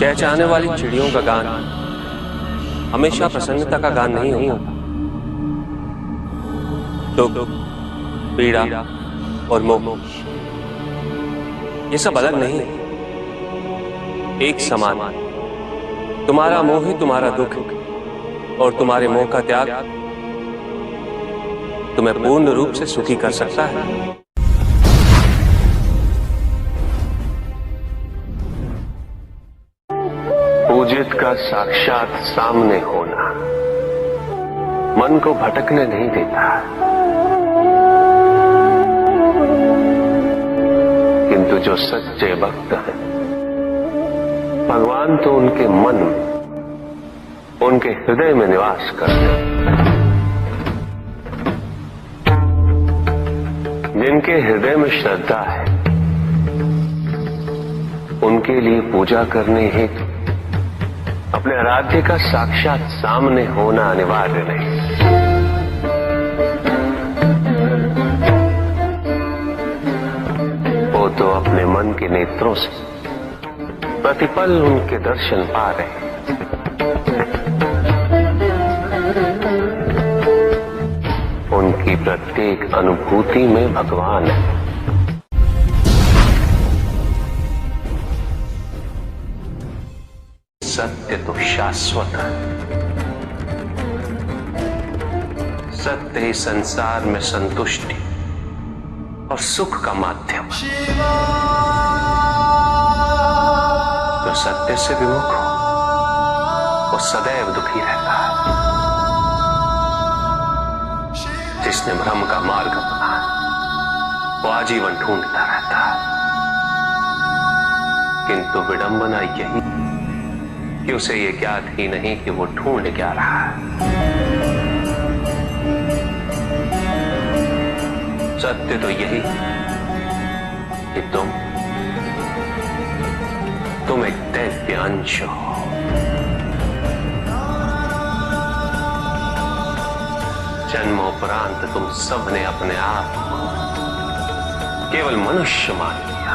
चहचहाने वाली चिड़ियों का गान हमेशा प्रसन्नता का गान नहीं होता। दुख, पीड़ा और मोह ये सब अलग नहीं, एक समान। तुम्हारा मोह ही तुम्हारा दुख और तुम्हारे मोह का त्याग तुम्हें पूर्ण रूप से सुखी कर सकता है। पूजित का साक्षात सामने होना मन को भटकने नहीं देता, किंतु जो सच्चे भक्त हैं भगवान तो उनके मन में, उनके हृदय में निवास करते हैं। जिनके हृदय में श्रद्धा है उनके लिए पूजा करने हेतु अपने आराध्य का साक्षात सामने होना अनिवार्य नहीं। वो तो अपने मन के नेत्रों से प्रतिपल उनके दर्शन पा रहे हैं। उनकी प्रत्येक अनुभूति में भगवान है। सत्य तो शाश्वत है, सत्य ही संसार में संतुष्टि और सुख का माध्यम है। जो सत्य से विमुख हो वो सदैव दुखी रहता है। जिसने भ्रम का मार्ग अपनाया वो आजीवन ढूंढता रहता है, किंतु विडंबना यही कि उसे ये ज्ञात ही नहीं कि वो ढूंढ क्या रहा है। सत्य तो यही कि तुम एक दैव्य अंश हो। जन्मोपरांत तुम सबने अपने आप को केवल मनुष्य मान लिया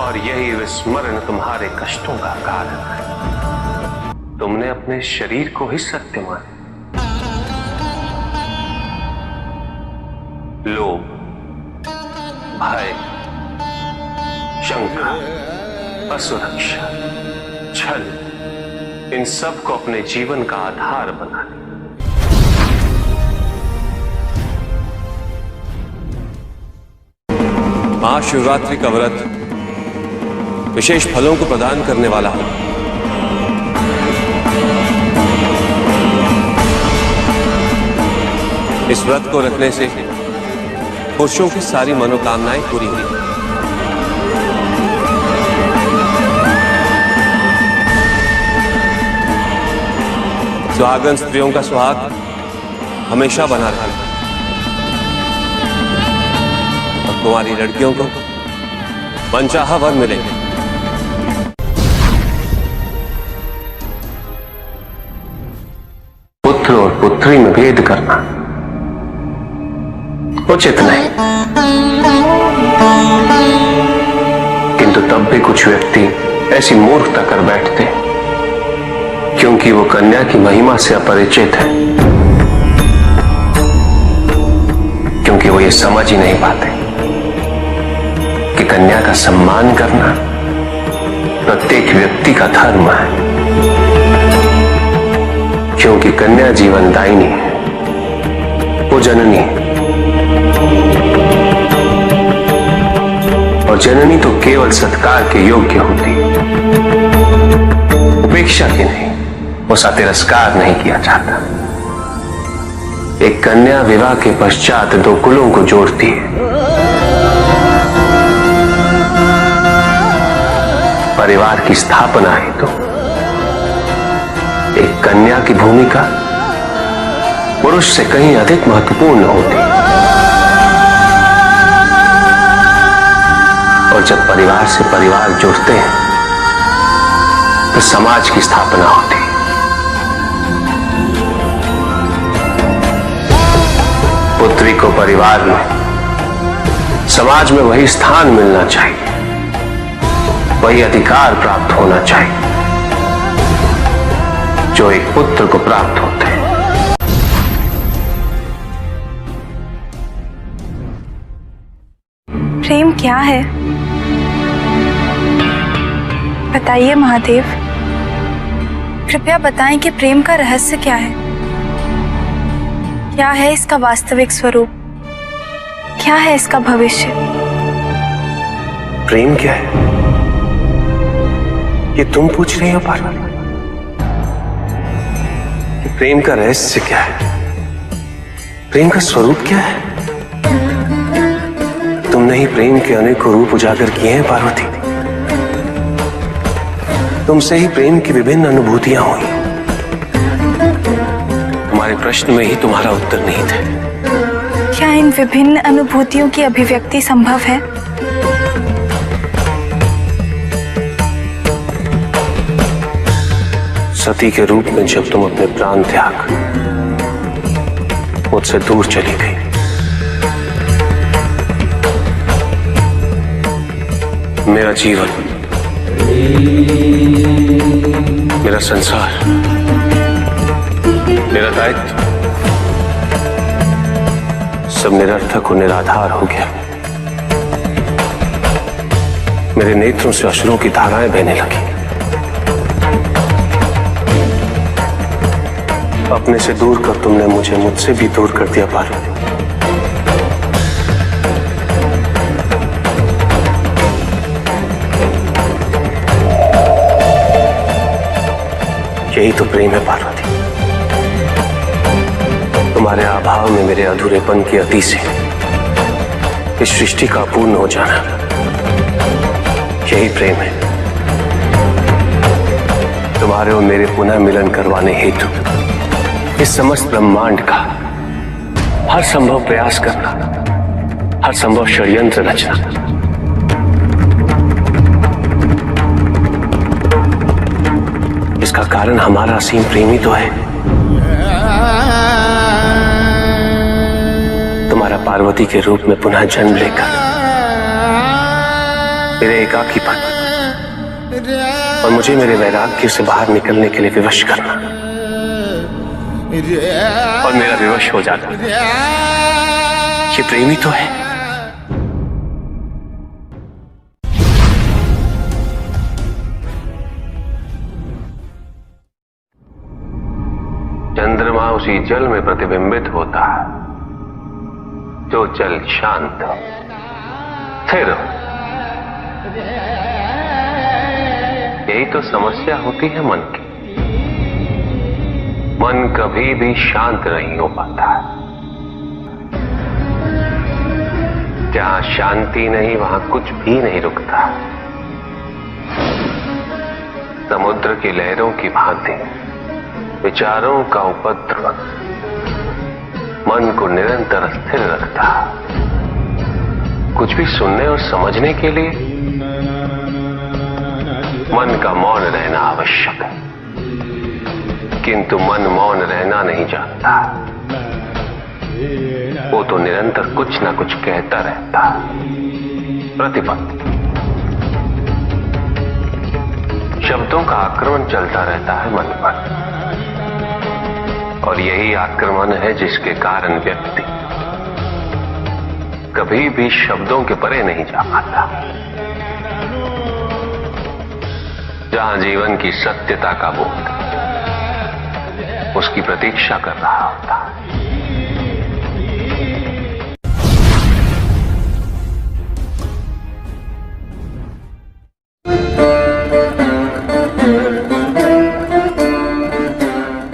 और यही विस्मरण तुम्हारे कष्टों का कारण है। तुमने अपने शरीर को ही सत्य माना। लोभ, भय, शंका, असुरक्षा, छल, इन सब को अपने जीवन का आधार बना लिया। महाशिवरात्रि का व्रत विशेष फलों को प्रदान करने वाला है। इस व्रत को रखने से पुरुषों की सारी मनोकामनाएं पूरी हुई। सुहागन स्त्रियों का सुहाग हमेशा बना रहे और तुम्हारी लड़कियों को मनचाहा वर मिलेंगे। पुत्र और पुत्री में भेद करना उचित नहीं, किंतु तब भी कुछ व्यक्ति ऐसी मूर्खता कर बैठते हैं क्योंकि वो कन्या की महिमा से अपरिचित है, क्योंकि वो ये समझ ही नहीं पाते कि कन्या का सम्मान करना प्रत्येक व्यक्ति का धर्म है, क्योंकि कन्या जीवनदायिनी है, वो जननी है और जननी तो केवल सत्कार के योग्य होती है, उपेक्षा की नहीं। उसका तिरस्कार नहीं किया जाता। एक कन्या विवाह के पश्चात दो कुलों को जोड़ती है। परिवार की स्थापना है तो एक कन्या की भूमिका पुरुष से कहीं अधिक महत्वपूर्ण होती है। और जब परिवार से परिवार जुड़ते हैं तो समाज की स्थापना होती है। पुत्री को परिवार में, समाज में वही स्थान मिलना चाहिए वही अधिकार प्राप्त होना चाहिए जो एक पुत्र को प्राप्त होते हैं। प्रेम क्या है? बताइए महादेव, कृपया बताएं कि प्रेम का रहस्य क्या है? क्या है इसका वास्तविक स्वरूप? क्या है इसका भविष्य? प्रेम क्या है ये तुम पूछ रही हो पार्वती? कि प्रेम का रहस्य क्या है? प्रेम का स्वरूप क्या है? तुमने ही प्रेम के अनेकों रूप उजागर किए हैं पार्वती। तुमसे ही प्रेम की विभिन्न अनुभूतियां हुई। तुम्हारे प्रश्न में ही तुम्हारा उत्तर नहीं थे। क्या इन विभिन्न अनुभूतियों की अभिव्यक्ति संभव है? सती के रूप में जब तुम अपने प्राण त्याग मुझसे दूर चली गई, मेरा जीवन, मेरा संसार, मेरा दायित्व सब निरर्थक और निराधार हो गया। मेरे नेत्रों से अश्रुओं की धाराएं बहने लगी। अपने से दूर कर तुमने मुझे मुझसे भी दूर कर दिया पार्वती। यही तो प्रेम है पार्वती। तुम्हारे अभाव में मेरे अधूरेपन की अति से इस सृष्टि का पूर्ण हो जाना, यही प्रेम है। तुम्हारे और मेरे पुनः मिलन करवाने हेतु इस समस्त ब्रह्मांड का हर संभव प्रयास करना, हर संभव षड्यंत्र रचना। इसका कारण हमारा असीम प्रेम ही तो है। तुम्हारा पार्वती के रूप में पुनः जन्म लेकर मेरे एकाकीपन और मुझे मेरे वैराग्य से बाहर निकलने के लिए विवश करना और मेरा विवश हो जाना, ये प्रेम ही तो है। चंद्रमा उसी जल में प्रतिबिंबित होता है जो जल शांत स्थिर। यही तो समस्या होती है मन की। मन कभी भी शांत नहीं हो पाता। जहां शांति नहीं वहां कुछ भी नहीं रुकता। समुद्र की लहरों की भांति विचारों का उपद्रव मन को निरंतर स्थिर रखता। कुछ भी सुनने और समझने के लिए मन का मौन रहना आवश्यक है, किंतु मन मौन रहना नहीं जानता। वो तो निरंतर कुछ ना कुछ कहता रहता। प्रतिपद शब्दों का आक्रमण चलता रहता है मन पर, और यही आक्रमण है जिसके कारण व्यक्ति कभी भी शब्दों के परे नहीं जा पाता। जहां जीवन की सत्यता का बोध उसकी प्रतीक्षा कर रहा होता।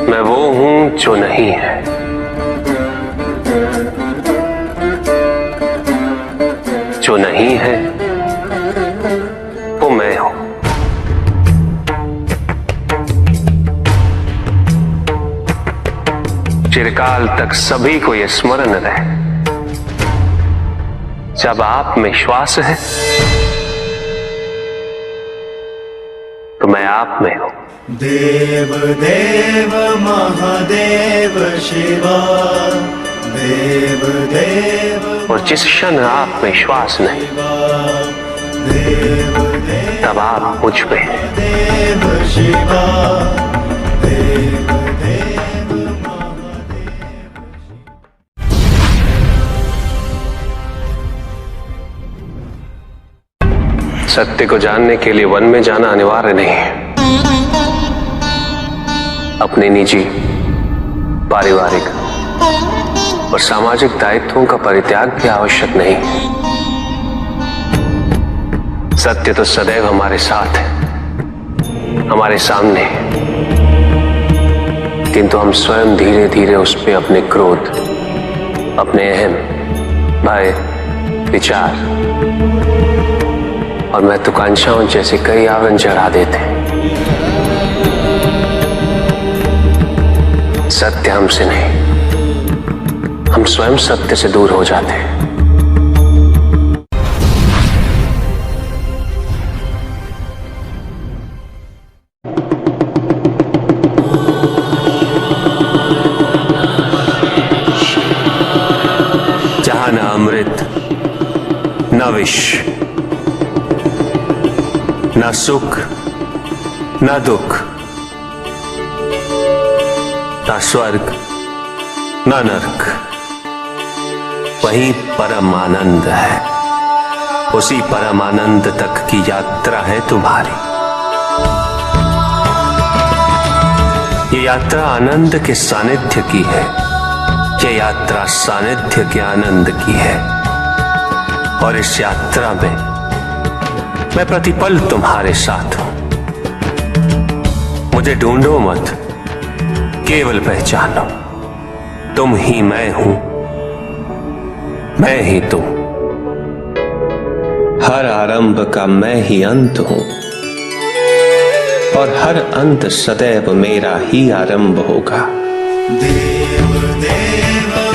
मैं वो हूं जो नहीं है, जो नहीं है वो मैं हूं। चिरकाल तक सभी को यह स्मरण रहे, जब आप में श्वास है तो मैं आप में हूं। देव देव महादेव शिवा, देव देव, और जिस क्षण आप में श्वास नहीं, देव देव तब आप मुझ पे। देव शिवा देव देव महादेव। सत्य को जानने के लिए वन में जाना अनिवार्य नहीं है। अपने निजी, पारिवारिक और सामाजिक दायित्वों का परित्याग भी आवश्यक नहीं। सत्य तो सदैव हमारे साथ है, हमारे सामने, किंतु हम स्वयं धीरे धीरे उस पे अपने क्रोध, अपने अहम, भय, विचार और महत्वाकांक्षाओं जैसे कई आवरण चढ़ा देते हैं। सत्य हमसे नहीं, हम स्वयं सत्य से दूर हो जाते हैं। जहां न अमृत, न विष, न सुख, न दुख, न स्वर्ग, न नरक, वही परम आनंद है। उसी परम आनंद तक की यात्रा है तुम्हारी। ये यात्रा आनंद के सानिध्य की है, ये यात्रा सानिध्य के आनंद की है। और इस यात्रा में मैं प्रतिपल तुम्हारे साथ हूं। मुझे ढूंढो मत, केवल पहचानो, तुम ही मैं हूं, मैं ही तुम। हर आरंभ का मैं ही अंत हूं और हर अंत सदैव मेरा ही आरंभ होगा। देव देव